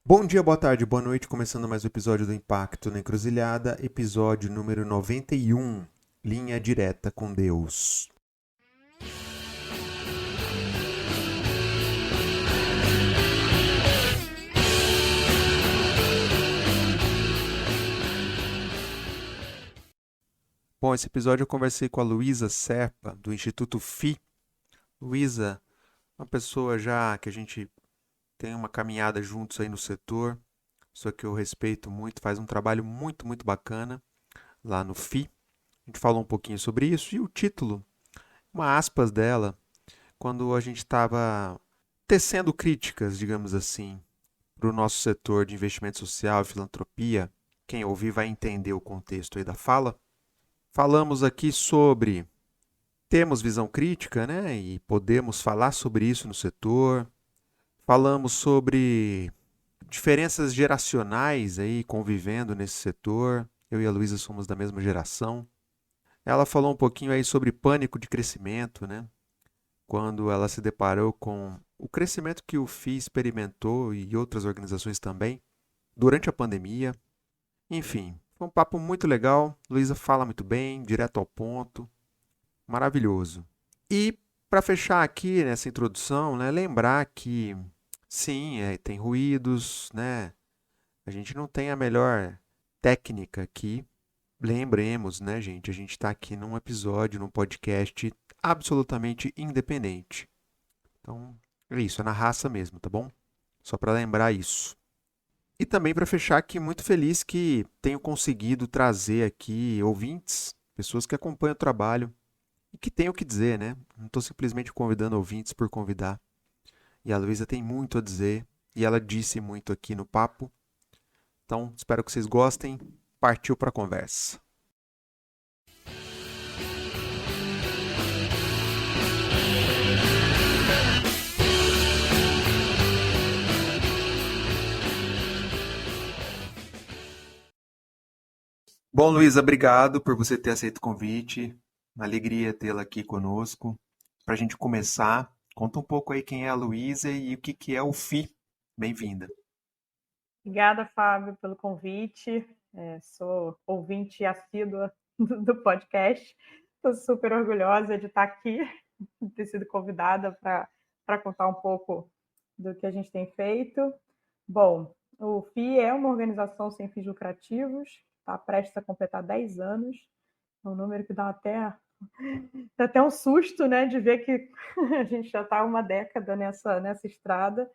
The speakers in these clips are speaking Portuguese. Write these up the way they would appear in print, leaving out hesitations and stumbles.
Bom dia, boa tarde, boa noite, começando mais um episódio do Impacto na Encruzilhada, episódio número 91, Linha Direta com Deus. Bom, esse episódio eu conversei com a Luísa Serpa, do Instituto FI. Luísa, uma pessoa já que a gente tem uma caminhada juntos aí no setor, pessoa que eu respeito muito, faz um trabalho muito bacana lá no FI. A gente falou um pouquinho sobre isso e o título, uma aspas dela, quando a gente estava tecendo críticas, digamos assim, para o nosso setor de investimento social e filantropia. Quem ouvir vai entender o contexto aí da fala. Falamos aqui sobre temos visão crítica, né? E podemos falar sobre isso no setor. Falamos sobre diferenças geracionais aí convivendo nesse setor. Eu e a Luísa somos da mesma geração. Ela falou um pouquinho aí sobre pânico de crescimento, né? Quando ela se deparou com o crescimento que o FI experimentou e outras organizações também durante a pandemia. Enfim, foi um papo muito legal. Luísa fala muito bem, direto ao ponto, maravilhoso. E para fechar aqui nessa introdução, né, lembrar que sim, tem ruídos, né? A gente não tem a melhor técnica aqui. Lembremos, né, gente? A gente está aqui num episódio, num podcast absolutamente independente. Então, é isso, é na raça mesmo, tá bom? Só para lembrar isso. E também para fechar aqui, muito feliz que tenho conseguido trazer aqui ouvintes, pessoas que acompanham o trabalho e que têm o que dizer, né? Não estou simplesmente convidando ouvintes por convidar. E a Luísa tem muito a dizer e ela disse muito aqui no papo. Então, espero que vocês gostem. Partiu para a conversa. Bom, Luísa, obrigado por você ter aceito o convite. Uma alegria tê-la aqui conosco. Para a gente começar, conta um pouco aí quem é a Luísa e o que que é o FI. Bem-vinda. Obrigada, Fábio, pelo convite. Sou ouvinte assídua do podcast. Estou super orgulhosa de estar aqui, de ter sido convidada para contar um pouco do que a gente tem feito. Bom, o FI é uma organização sem fins lucrativos, está prestes a completar 10 anos. É um número que dá até um susto, né, de ver que a gente já está uma década nessa estrada.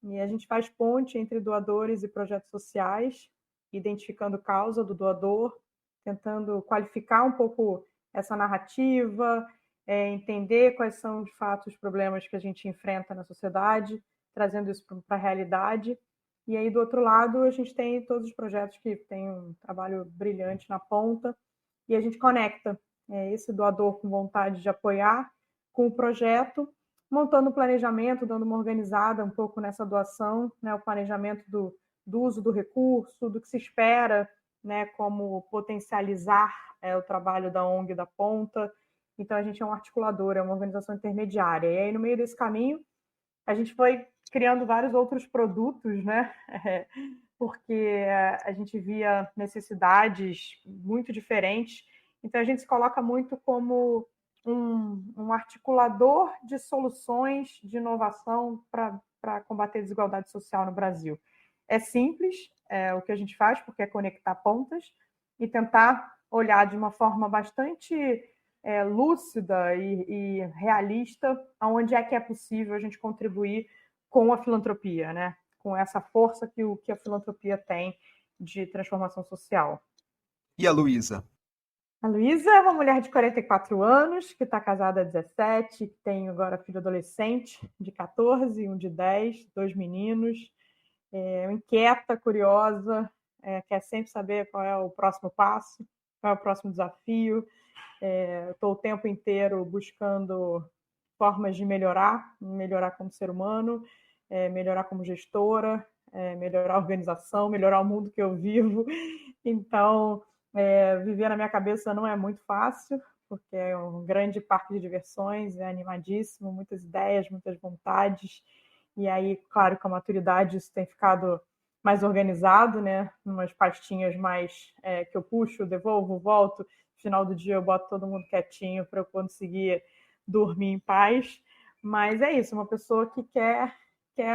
E a gente faz ponte entre doadores e projetos sociais, identificando a causa do doador, tentando qualificar um pouco essa narrativa, entender quais são, de fato, os problemas que a gente enfrenta na sociedade, trazendo isso para a realidade. E aí, do outro lado, a gente tem todos os projetos que têm um trabalho brilhante na ponta, e a gente conecta esse doador com vontade de apoiar com o projeto, montando o planejamento, dando uma organizada um pouco nessa doação, né, o planejamento do uso do recurso, do que se espera, né, como potencializar o trabalho da ONG da ponta. Então, a gente é um articulador, é uma organização intermediária. E aí, no meio desse caminho, a gente foi criando vários outros produtos, né? Porque a gente via necessidades muito diferentes. Então, a gente se coloca muito como um articulador de soluções de inovação para combater a desigualdade social no Brasil. É simples o que a gente faz, porque é conectar pontas e tentar olhar de uma forma bastante lúcida e realista aonde é que é possível a gente contribuir com a filantropia, né? Com essa força que a filantropia tem de transformação social. E a Luísa? A Luísa é uma mulher de 44 anos, que está casada há 17, que tem agora filho adolescente de 14, um de 10, dois meninos, inquieta, curiosa, quer sempre saber qual é o próximo passo, qual é o próximo desafio. Estou o tempo inteiro buscando formas de melhorar como ser humano, melhorar como gestora, melhorar a organização, melhorar o mundo que eu vivo. Então, viver na minha cabeça não é muito fácil, porque é um grande parque de diversões, é animadíssimo, muitas ideias, muitas vontades. E aí, claro, com a maturidade isso tem ficado mais organizado, né? Umas pastinhas mais que eu puxo, devolvo, volto. No final do dia eu boto todo mundo quietinho para eu conseguir dormir em paz. Mas é isso, uma pessoa que quer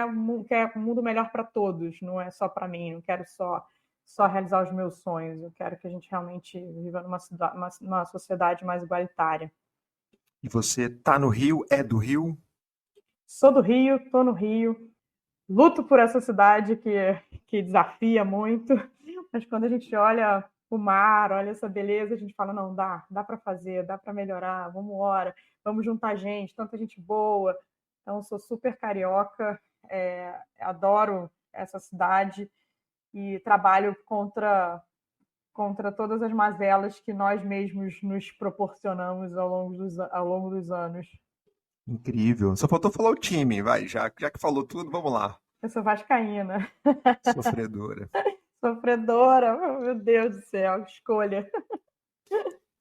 um mundo melhor para todos, não é só para mim, não quero só realizar os meus sonhos, eu quero que a gente realmente viva numa sociedade mais igualitária. E você tá no Rio, é do Rio? Sou do Rio, estou no Rio, luto por essa cidade que desafia muito, mas quando a gente olha o mar, olha essa beleza, a gente fala, não, dá para fazer, dá para melhorar, vamos embora, vamos juntar gente, tanta gente boa. Então, sou super carioca, adoro essa cidade e trabalho contra todas as mazelas que nós mesmos nos proporcionamos ao longo dos anos. Incrível. Só faltou falar o time, vai, já que falou tudo, vamos lá. Eu sou vascaína, Sofredora. sofredora, oh, meu Deus do céu, escolha.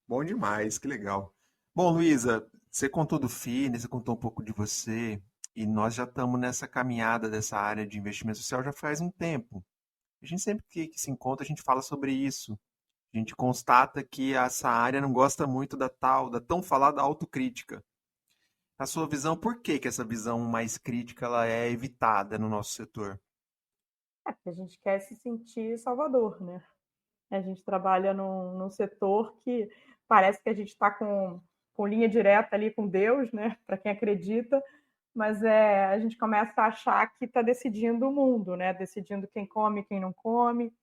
Bom demais, que legal. Bom, Luísa, você contou do FII, você contou um pouco de você, e nós já estamos nessa caminhada dessa área de investimento social já faz um tempo. A gente sempre que se encontra, a gente fala sobre isso. A gente constata que essa área não gosta muito da tão falada autocrítica. Na sua visão, por que que essa visão mais crítica ela é evitada no nosso setor? A gente quer se sentir salvador, né? A gente trabalha num setor que parece que a gente está com linha direta ali com Deus, né? Para quem acredita, mas a gente começa a achar que está decidindo o mundo, né? Decidindo quem come, quem não come,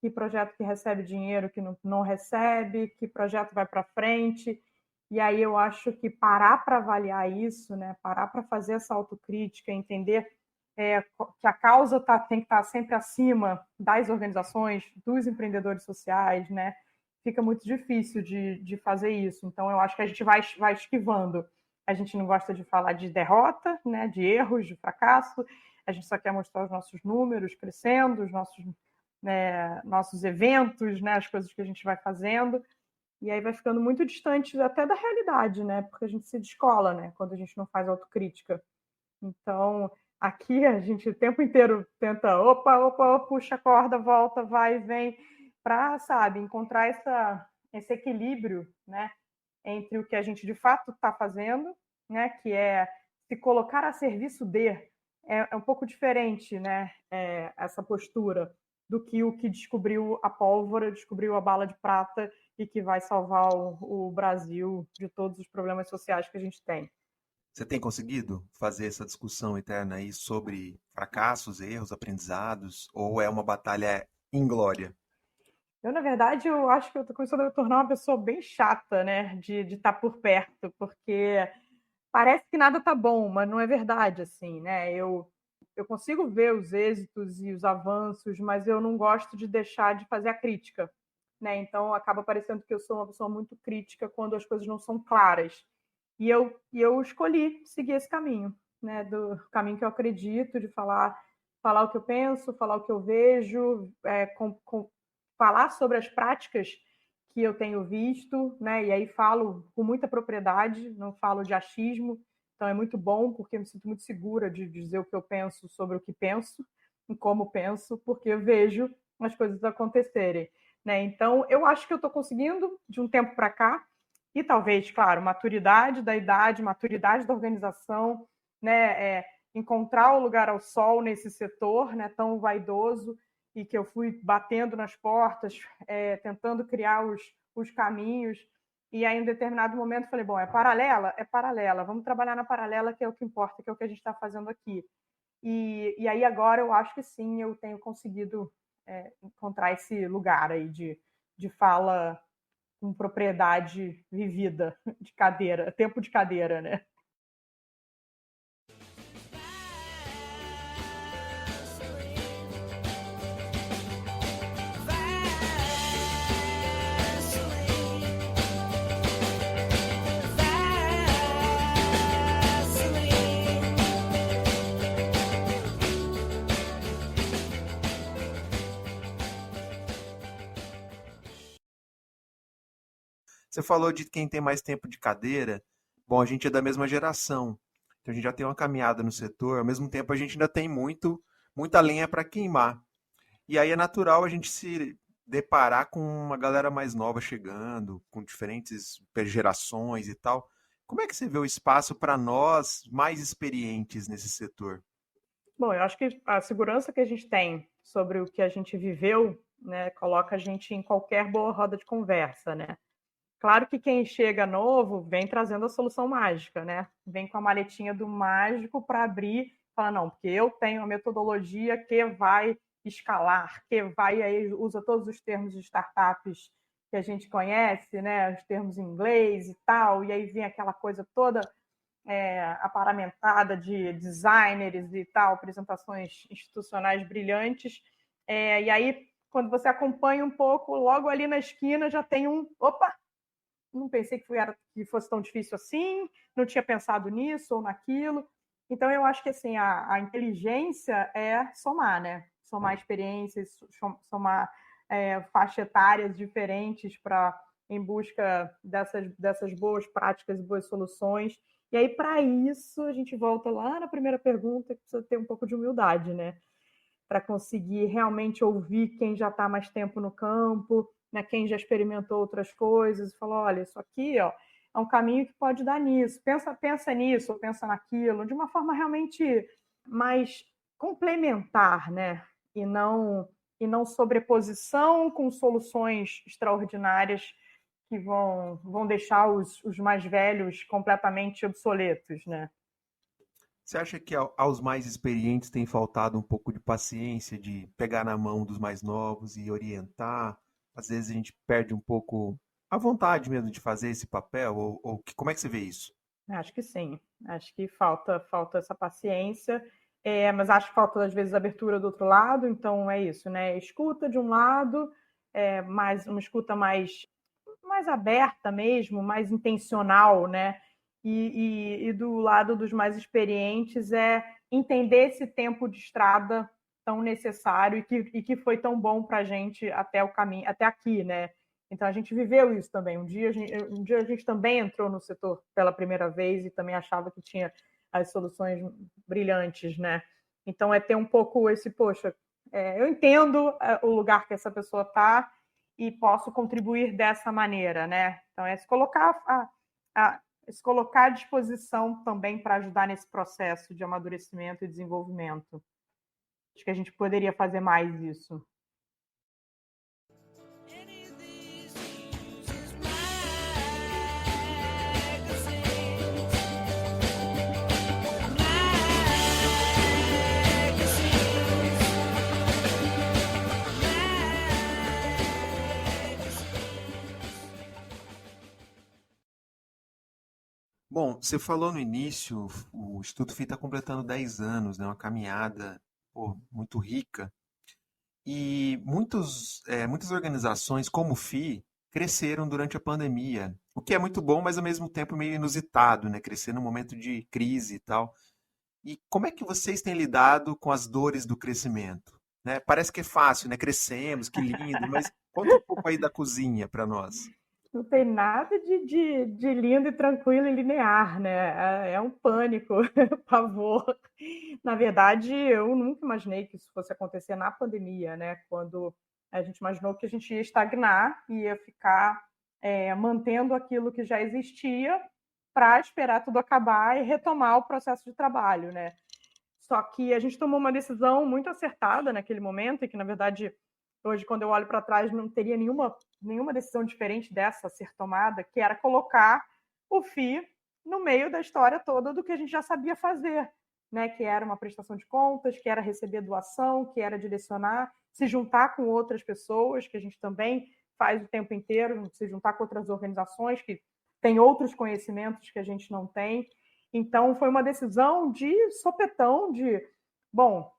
que projeto que recebe dinheiro, que não recebe, que projeto vai para frente. E aí eu acho que parar para avaliar isso, né? Parar para fazer essa autocrítica, entender que a causa tem que estar sempre acima das organizações, dos empreendedores sociais, né? Fica muito difícil de fazer isso. Então, eu acho que a gente vai esquivando. A gente não gosta de falar de derrota, né? De erros, de fracasso. A gente só quer mostrar os nossos números crescendo, os nossos eventos, né? As coisas que a gente vai fazendo. E aí vai ficando muito distante até da realidade, né? Porque a gente se descola, né? Quando a gente não faz autocrítica. Então, aqui a gente o tempo inteiro tenta, opa, puxa a corda, volta, vai e vem, para, sabe, encontrar esse equilíbrio, né, entre o que a gente de fato está fazendo, né, que é se colocar a serviço é um pouco diferente, né, essa postura do que o que descobriu a pólvora, descobriu a bala de prata e que vai salvar o Brasil de todos os problemas sociais que a gente tem. Você tem conseguido fazer essa discussão interna aí sobre fracassos, erros, aprendizados, ou é uma batalha inglória? Eu, na verdade, eu acho que eu tô começando a me tornar uma pessoa bem chata, né? De estar por perto, porque parece que nada tá bom, mas não é verdade, assim, né? Eu consigo ver os êxitos e os avanços, mas eu não gosto de deixar de fazer a crítica, né? Então acaba parecendo que eu sou uma pessoa muito crítica quando as coisas não são claras. E eu escolhi seguir esse caminho, né? Do caminho que eu acredito, de falar o que eu penso, falar o que eu vejo, falar sobre as práticas que eu tenho visto, né? E aí falo com muita propriedade, não falo de achismo. Então é muito bom porque eu me sinto muito segura de dizer o que eu penso sobre o que penso e como penso, porque eu vejo as coisas acontecerem, né? Então eu acho que eu estou conseguindo de um tempo para cá e talvez, claro, maturidade da idade, maturidade da organização, né? Encontrar o lugar ao sol nesse setor, né? Tão vaidoso e que eu fui batendo nas portas, tentando criar os caminhos. E aí, em determinado momento, falei: bom, é paralela? É paralela, vamos trabalhar na paralela, que é o que importa, que é o que a gente está fazendo aqui. E aí, agora, eu acho que sim, eu tenho conseguido encontrar esse lugar aí de fala com propriedade vivida, de cadeira, tempo de cadeira, né? Você falou de quem tem mais tempo de cadeira. Bom, a gente é da mesma geração, então a gente já tem uma caminhada no setor. Ao mesmo tempo, a gente ainda tem muita lenha para queimar. E aí é natural a gente se deparar com uma galera mais nova chegando, com diferentes gerações e tal. Como é que você vê o espaço para nós mais experientes nesse setor? Bom, eu acho que a segurança que a gente tem sobre o que a gente viveu, né, coloca a gente em qualquer boa roda de conversa, né? Claro que quem chega novo vem trazendo a solução mágica, né? Vem com a maletinha do mágico para abrir, fala, não, porque eu tenho a metodologia que vai escalar, que vai, aí usa todos os termos de startups que a gente conhece, né? Os termos em inglês e tal, e aí vem aquela coisa toda aparamentada de designers e tal, apresentações institucionais brilhantes. E aí, quando você acompanha um pouco, logo ali na esquina já tem opa, não pensei que fosse tão difícil assim, não tinha pensado nisso ou naquilo. Então, eu acho que assim, a inteligência é somar, né? Somar experiências, somar faixas etárias diferentes em busca dessas boas práticas e boas soluções. E aí, para isso, a gente volta lá na primeira pergunta, que precisa ter um pouco de humildade, né? Para conseguir realmente ouvir quem já está mais tempo no campo, né, quem já experimentou outras coisas, e falou, olha, isso aqui ó, é um caminho que pode dar nisso, pensa nisso, ou pensa naquilo, de uma forma realmente mais complementar, né? E não sobreposição com soluções extraordinárias que vão deixar os mais velhos completamente obsoletos, né? Você acha que aos mais experientes tem faltado um pouco de paciência, de pegar na mão dos mais novos e orientar? Às vezes a gente perde um pouco a vontade mesmo de fazer esse papel? Como é que você vê isso? Acho que sim. Acho que falta essa paciência, mas acho que falta, às vezes, abertura do outro lado. Então, é isso, né? Escuta de um lado, mais uma escuta mais aberta mesmo, mais intencional, né? E do lado dos mais experientes é entender esse tempo de estrada tão necessário e que foi tão bom para a gente até o caminho, até aqui, né? Então a gente viveu isso também. Um dia a gente também entrou no setor pela primeira vez e também achava que tinha as soluções brilhantes, né? Então é ter um pouco esse, poxa, eu entendo o lugar que essa pessoa está e posso contribuir dessa maneira, né? Então é se colocar à disposição também para ajudar nesse processo de amadurecimento e desenvolvimento. Acho que a gente poderia fazer mais isso. Bom, você falou no início, o Instituto FI está completando 10 anos, né? Uma caminhada, pô, muito rica. E muitas organizações, como o FI, cresceram durante a pandemia, o que é muito bom, mas ao mesmo tempo meio inusitado, né? Crescer num momento de crise e tal. E como é que vocês têm lidado com as dores do crescimento? Né? Parece que é fácil, né? Crescemos, que lindo, mas conta um pouco aí da cozinha para nós. Não tem nada de lindo e tranquilo e linear, né? É um pânico, pavor. Na verdade, eu nunca imaginei que isso fosse acontecer na pandemia, né? Quando a gente imaginou que a gente ia estagnar e ia ficar mantendo aquilo que já existia para esperar tudo acabar e retomar o processo de trabalho, né? Só que a gente tomou uma decisão muito acertada naquele momento e que, na verdade, hoje, quando eu olho para trás, não teria nenhuma decisão diferente dessa a ser tomada, que era colocar o FI no meio da história toda do que a gente já sabia fazer, né? Que era uma prestação de contas, que era receber doação, que era direcionar, se juntar com outras pessoas, que a gente também faz o tempo inteiro, se juntar com outras organizações que têm outros conhecimentos que a gente não tem. Então, foi uma decisão de sopetão, bom,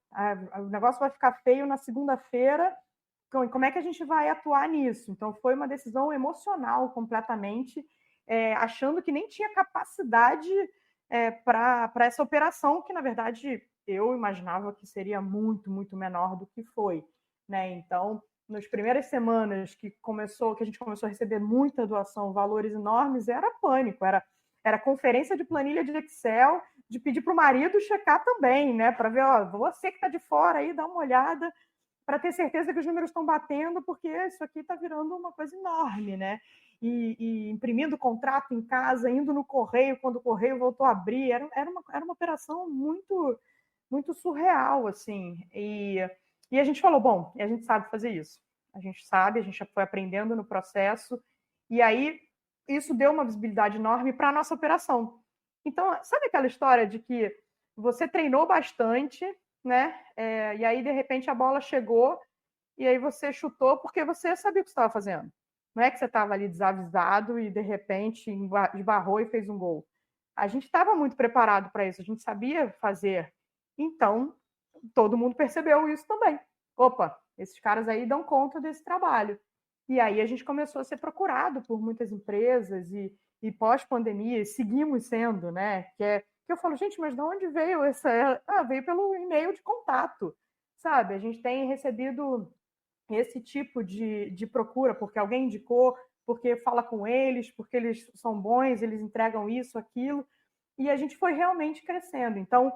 o negócio vai ficar feio na segunda-feira, como é que a gente vai atuar nisso? Então, foi uma decisão emocional completamente, achando que nem tinha capacidade para essa operação, que, na verdade, eu imaginava que seria muito, muito menor do que foi. Né? Então, nas primeiras semanas que a gente começou a receber muita doação, valores enormes, era pânico, era conferência de planilha de Excel, de pedir para o marido checar também, né? Para ver, ó, você que está de fora aí, dá uma olhada. para ter certeza que os números estão batendo, porque isso aqui está virando uma coisa enorme, né? E imprimindo contrato em casa, indo no correio, quando o correio voltou a abrir, era uma operação muito, muito surreal, assim. E a gente falou, bom, a gente sabe fazer isso. A gente sabe, a gente já foi aprendendo no processo, e aí isso deu uma visibilidade enorme para a nossa operação. Então, sabe aquela história de que você treinou bastante, né? E aí, de repente, a bola chegou e aí você chutou porque você sabia o que você estava fazendo. Não é que você estava ali desavisado e, de repente, esbarrou e fez um gol. A gente estava muito preparado para isso, a gente sabia fazer. Então, todo mundo percebeu isso também. Opa, esses caras aí dão conta desse trabalho. E aí a gente começou a ser procurado por muitas empresas e pós-pandemia, seguimos sendo, né? Que eu falo, gente, mas de onde veio essa? Veio pelo e-mail de contato, sabe? A gente tem recebido esse tipo de procura, porque alguém indicou, porque fala com eles, porque eles são bons, eles entregam isso, aquilo, e a gente foi realmente crescendo. Então,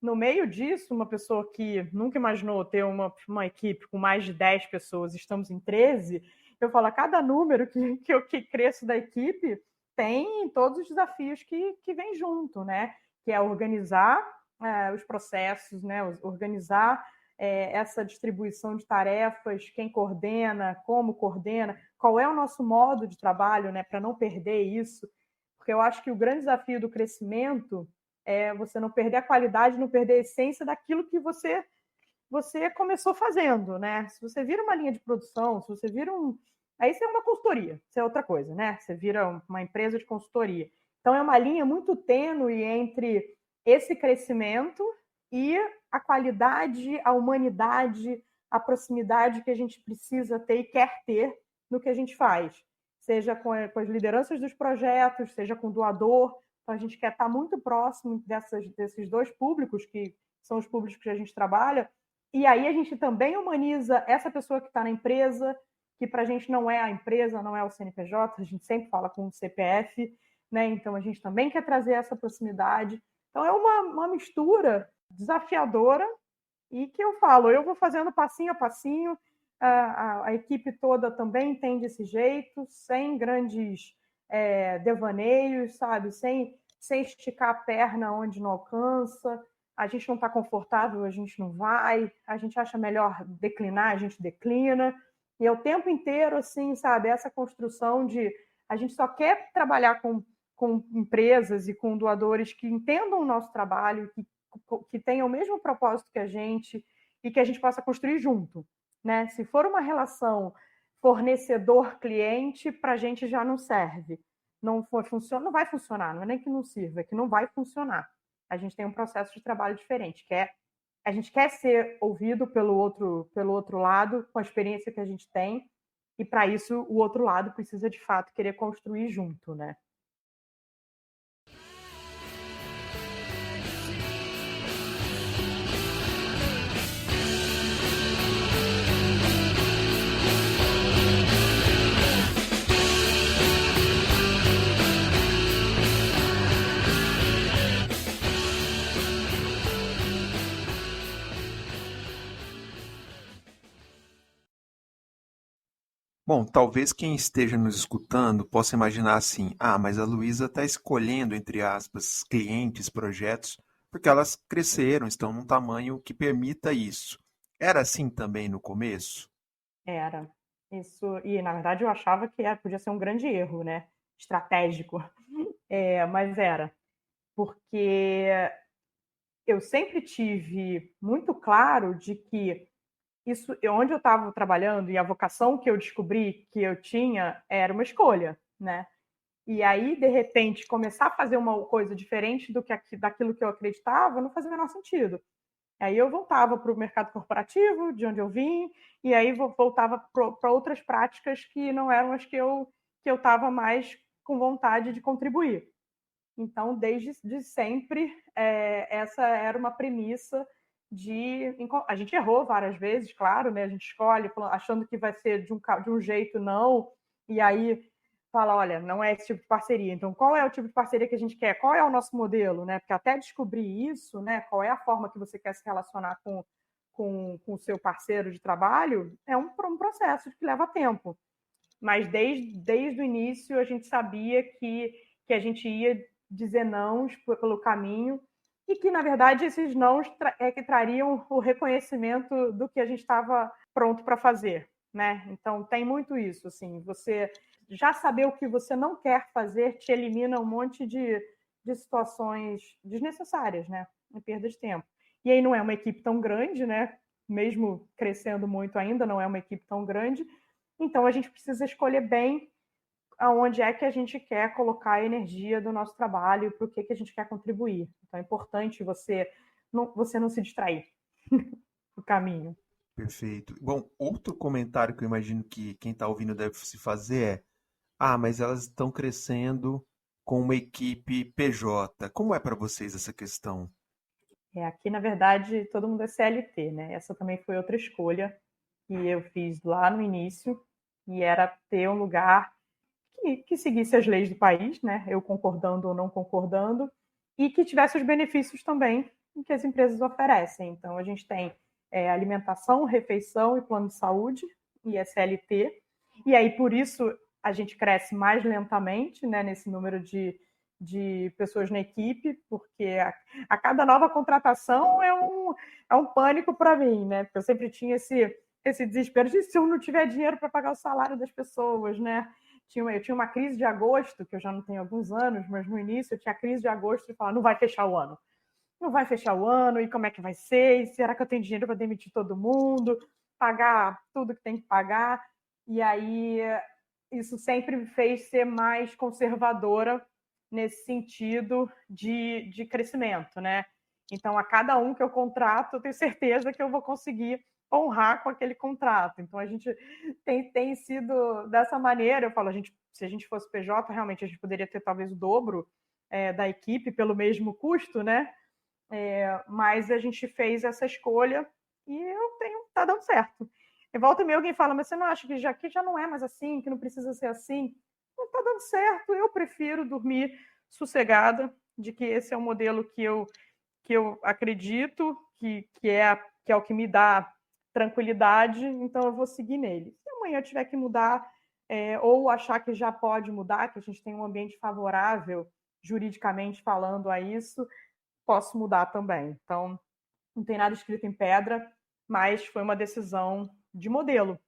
no meio disso, uma pessoa que nunca imaginou ter uma equipe com mais de 10 pessoas, estamos em 13, eu falo, a cada número que cresço da equipe tem todos os desafios que vem junto, né? Que é organizar os processos, né? Organizar essa distribuição de tarefas, quem coordena, como coordena, qual é o nosso modo de trabalho, né? Para não perder isso. Porque eu acho que o grande desafio do crescimento é você não perder a qualidade, não perder a essência daquilo que você começou fazendo, né? Se você vira uma linha de produção, se você vira um... Aí você é uma consultoria, isso é outra coisa, né? Você vira uma empresa de consultoria. Então é uma linha muito tênue entre esse crescimento e a qualidade, a humanidade, a proximidade que a gente precisa ter e quer ter no que a gente faz. Seja com as lideranças dos projetos, seja com o doador. Então a gente quer estar muito próximo desses dois públicos, que são os públicos que a gente trabalha, e aí a gente também humaniza essa pessoa que está na empresa, que para a gente não é a empresa, não é o CNPJ, a gente sempre fala com o CPF, né? Então a gente também quer trazer essa proximidade. Então é uma mistura desafiadora e que eu falo, eu vou fazendo passinho a passinho, a equipe toda também tem desse jeito, sem grandes devaneios, sabe? Sem esticar a perna onde não alcança. A gente não está confortável, a gente não vai, a gente acha melhor declinar, a gente declina. E é o tempo inteiro, assim, sabe, essa construção de a gente só quer trabalhar com empresas e com doadores que entendam o nosso trabalho, que tenham o mesmo propósito que a gente e que a gente possa construir junto. Né? Se for uma relação fornecedor-cliente, para a gente já não serve. Não vai funcionar, não é nem que não sirva, é que não vai funcionar. A gente tem um processo de trabalho diferente, que é a gente quer ser ouvido pelo outro lado, com a experiência que a gente tem, e para isso o outro lado precisa de fato querer construir junto, né? Bom, talvez quem esteja nos escutando possa imaginar assim: ah, mas a Luísa está escolhendo, entre aspas, clientes, projetos, porque elas cresceram, estão num tamanho que permita isso. Era assim também no começo? Era. Isso, e na verdade eu achava que podia ser um grande erro, né? Estratégico. Mas era. Porque eu sempre tive muito claro de que isso, onde eu estava trabalhando e a vocação que eu descobri que eu tinha era uma escolha, né? E aí, de repente, começar a fazer uma coisa diferente daquilo que eu acreditava não fazia o menor sentido. Aí eu voltava para o mercado corporativo, de onde eu vim, e aí voltava para outras práticas que não eram as que eu estava mais com vontade de contribuir. Então, desde de sempre, essa era uma premissa de... A gente errou várias vezes, claro, né? A gente escolhe achando que vai ser de um jeito, não, e aí fala, olha, não é esse tipo de parceria. Então, qual é o tipo de parceria que a gente quer? Qual é o nosso modelo, né? Porque até descobrir isso, né? Qual é a forma que você quer se relacionar com o seu parceiro de trabalho, é um processo que leva tempo. Mas desde o início a gente sabia que a gente ia dizer não pelo caminho e que, na verdade, esses não que trariam o reconhecimento do que a gente estava pronto para fazer, né? Então, tem muito isso, assim, você já saber o que você não quer fazer te elimina um monte de situações desnecessárias, né? E perda de tempo. E aí não é uma equipe tão grande, né? Mesmo crescendo muito ainda, não é uma equipe tão grande. Então, a gente precisa escolher bem aonde é que a gente quer colocar a energia do nosso trabalho e para o que a gente quer contribuir. Então, é importante você não se distrair no caminho. Perfeito. Bom, outro comentário que eu imagino que quem está ouvindo deve se fazer é: ah, mas elas estão crescendo com uma equipe PJ. Como é para vocês essa questão? Aqui, na verdade, todo mundo é CLT, né? Essa também foi outra escolha que eu fiz lá no início, e era ter um lugar que seguisse as leis do país, né? Eu concordando ou não concordando, e que tivesse os benefícios também que as empresas oferecem. Então, a gente tem alimentação, refeição e plano de saúde, e SLT, e aí por isso a gente cresce mais lentamente, né, nesse número de pessoas na equipe, porque a cada nova contratação é um pânico para mim, né? Porque eu sempre tinha esse desespero de se eu não tiver dinheiro para pagar o salário das pessoas, né? Eu tinha uma crise de agosto, que eu já não tenho alguns anos, mas no início eu tinha crise de agosto e falava, não vai fechar o ano. Não vai fechar o ano, e como é que vai ser? E será que eu tenho dinheiro para demitir todo mundo? Pagar tudo que tem que pagar? E aí isso sempre me fez ser mais conservadora nesse sentido de crescimento, né? Então, a cada um que eu contrato, eu tenho certeza que eu vou conseguir honrar com aquele contrato. Então, a gente tem sido dessa maneira. Eu falo, se a gente fosse PJ, realmente a gente poderia ter talvez o dobro da equipe pelo mesmo custo, né? Mas a gente fez essa escolha e tá dando certo. E volta e meia alguém fala, mas você não acha que já não é mais assim, que não precisa ser assim? Não tá dando certo, eu prefiro dormir sossegada de que esse é o modelo que eu acredito, que é o que me dá tranquilidade, então eu vou seguir nele. Se amanhã eu tiver que mudar, ou achar que já pode mudar, que a gente tem um ambiente favorável, juridicamente falando, a isso, posso mudar também. Então, não tem nada escrito em pedra, mas foi uma decisão de modelo.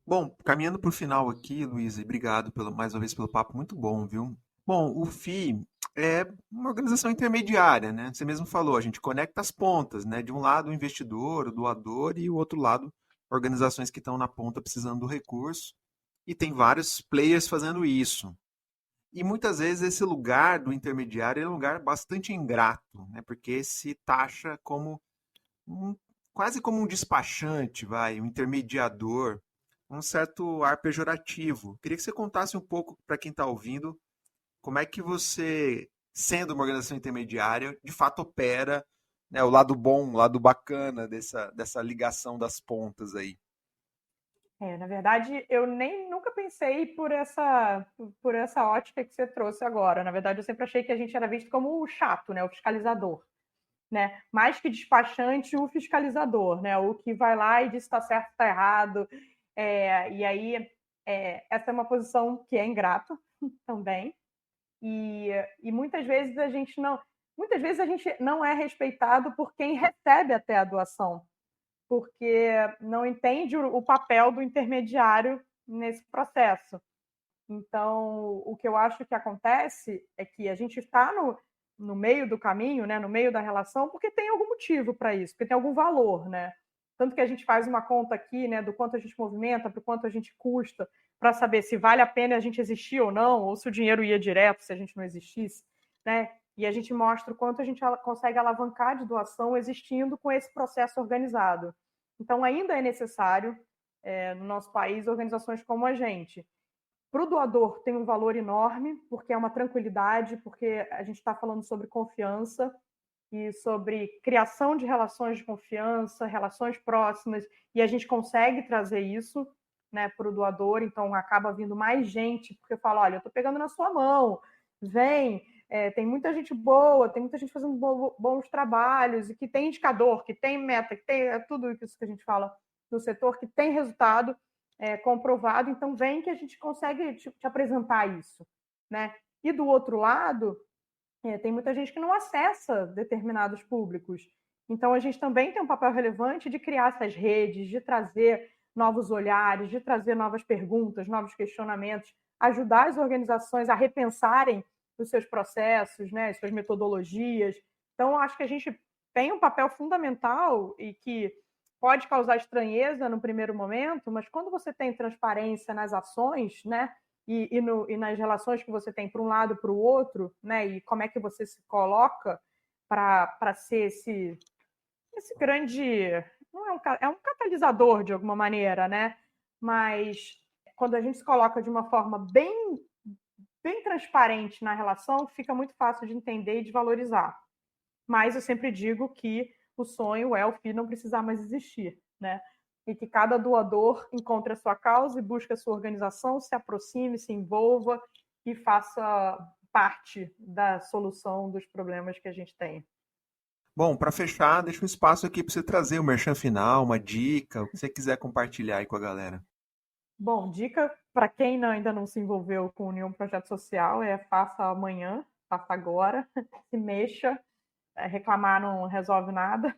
Bom, caminhando para o final aqui, Luísa, e obrigado mais uma vez pelo papo muito bom, viu? Bom, o FI é uma organização intermediária, né? Você mesmo falou, a gente conecta as pontas, né? De um lado o investidor, o doador, e o outro lado organizações que estão na ponta precisando do recurso. E tem vários players fazendo isso. E muitas vezes esse lugar do intermediário é um lugar bastante ingrato, né? Porque se taxa como um, quase como um despachante, vai, um intermediador, um certo ar pejorativo. Queria que você contasse um pouco para quem está ouvindo como é que você, sendo uma organização intermediária, de fato opera, né, o lado bom, o lado bacana dessa ligação das pontas aí. Na verdade, eu nunca pensei por essa ótica que você trouxe agora. Na verdade, eu sempre achei que a gente era visto como o chato, né, o fiscalizador, né? Mais que despachante, o fiscalizador, né? O que vai lá e diz se está certo, está errado. E aí, essa é uma posição que é ingrata também. E muitas vezes a gente não é respeitado por quem recebe até a doação, porque não entende o papel do intermediário nesse processo. Então, o que eu acho que acontece é que a gente está no meio do caminho, né, no meio da relação, porque tem algum motivo para isso, porque tem algum valor, né? Tanto que a gente faz uma conta aqui, né, do quanto a gente movimenta, do quanto a gente custa, para saber se vale a pena a gente existir ou não, ou se o dinheiro ia direto se a gente não existisse, né? E a gente mostra o quanto a gente consegue alavancar de doação existindo com esse processo organizado. Então, ainda é necessário, no nosso país, organizações como a gente. Para o doador tem um valor enorme, porque é uma tranquilidade, porque a gente está falando sobre confiança e sobre criação de relações de confiança, relações próximas, e a gente consegue trazer isso, né, para o doador, então acaba vindo mais gente, porque eu falo, olha, eu estou pegando na sua mão, vem, tem muita gente boa, tem muita gente fazendo bons trabalhos, e que tem indicador, que tem meta, que tem tudo isso que a gente fala no setor, que tem resultado comprovado, então vem que a gente consegue te apresentar isso, né? E do outro lado, tem muita gente que não acessa determinados públicos. Então, a gente também tem um papel relevante de criar essas redes, de trazer novos olhares, de trazer novas perguntas, novos questionamentos, ajudar as organizações a repensarem os seus processos, né, as suas metodologias. Então, acho que a gente tem um papel fundamental e que pode causar estranheza no primeiro momento, mas quando você tem transparência nas ações, né, e nas relações que você tem para um lado para o outro, né? E como é que você se coloca para ser esse grande. Não é um catalisador de alguma maneira, né? Mas quando a gente se coloca de uma forma bem transparente na relação, fica muito fácil de entender e de valorizar. Mas eu sempre digo que o sonho é o FI não precisar mais existir, né? E que cada doador encontre a sua causa e busque a sua organização, se aproxime, se envolva e faça parte da solução dos problemas que a gente tem. Bom, para fechar, deixa um espaço aqui para você trazer o merchan final, uma dica, o que você quiser compartilhar aí com a galera. Bom, dica para quem ainda não se envolveu com nenhum projeto social é faça amanhã, faça agora, se mexa, reclamar não resolve nada.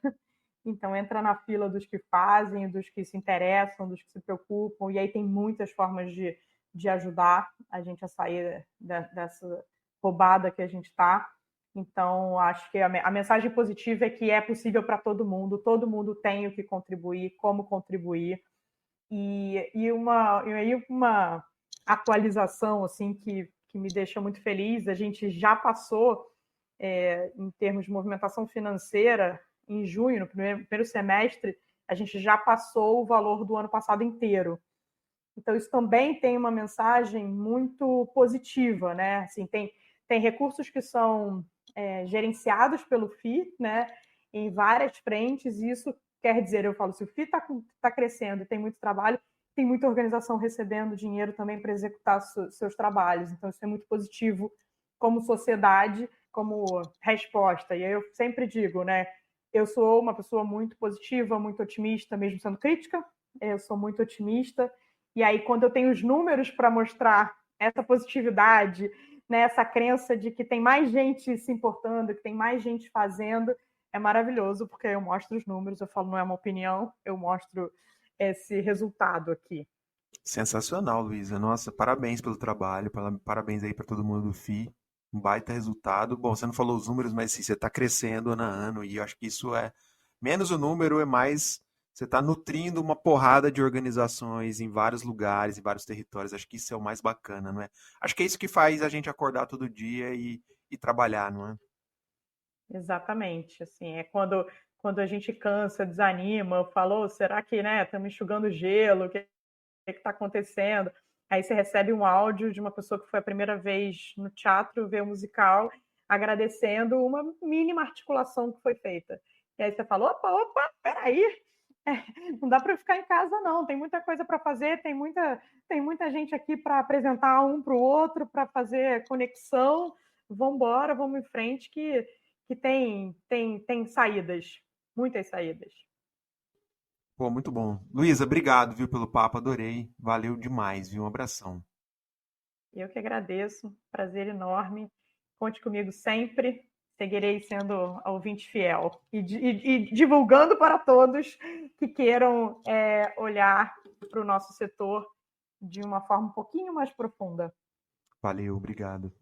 Então, entra na fila dos que fazem, dos que se interessam, dos que se preocupam, e aí tem muitas formas de ajudar a gente a sair dessa roubada que a gente está. Então, acho que a mensagem positiva é que é possível para todo mundo tem o que contribuir, como contribuir. E uma atualização assim que me deixa muito feliz, a gente já passou, em termos de movimentação financeira, em junho, no primeiro semestre, a gente já passou o valor do ano passado inteiro. Então, isso também tem uma mensagem muito positiva, né? Assim, tem recursos que são gerenciados pelo FI, né? Em várias frentes, e isso quer dizer, eu falo, se o FI está crescendo e tem muito trabalho, tem muita organização recebendo dinheiro também para executar seus trabalhos. Então, isso é muito positivo como sociedade, como resposta. E aí eu sempre digo, né? Eu sou uma pessoa muito positiva, muito otimista, mesmo sendo crítica. Eu sou muito otimista. E aí, quando eu tenho os números para mostrar essa positividade, né, essa crença de que tem mais gente se importando, que tem mais gente fazendo, é maravilhoso, porque eu mostro os números, eu falo, não é uma opinião, eu mostro esse resultado aqui. Sensacional, Luísa. Nossa, parabéns pelo trabalho, parabéns aí para todo mundo do FI. Um baita resultado. Bom, você não falou os números, mas sim, você está crescendo ano a ano e eu acho que isso é menos o número, é mais você está nutrindo uma porrada de organizações em vários lugares, em vários territórios. Acho que isso é o mais bacana, não é? Acho que é isso que faz a gente acordar todo dia e trabalhar, não é? Exatamente, assim, é quando a gente cansa, desanima, falou, será que, né, estamos enxugando gelo, o que está acontecendo? Aí você recebe um áudio de uma pessoa que foi a primeira vez no teatro ver o musical, agradecendo uma mínima articulação que foi feita. E aí você fala, opa, peraí, não dá para ficar em casa não, tem muita coisa para fazer, tem muita gente aqui para apresentar um para o outro, para fazer conexão, vamos embora, vamos em frente que tem saídas, muitas saídas. Pô, muito bom. Luísa, obrigado, viu, pelo papo, adorei. Valeu demais, viu? Um abração. Eu que agradeço, prazer enorme. Conte comigo sempre, seguirei sendo ouvinte fiel e divulgando para todos que queiram olhar para o nosso setor de uma forma um pouquinho mais profunda. Valeu, obrigado.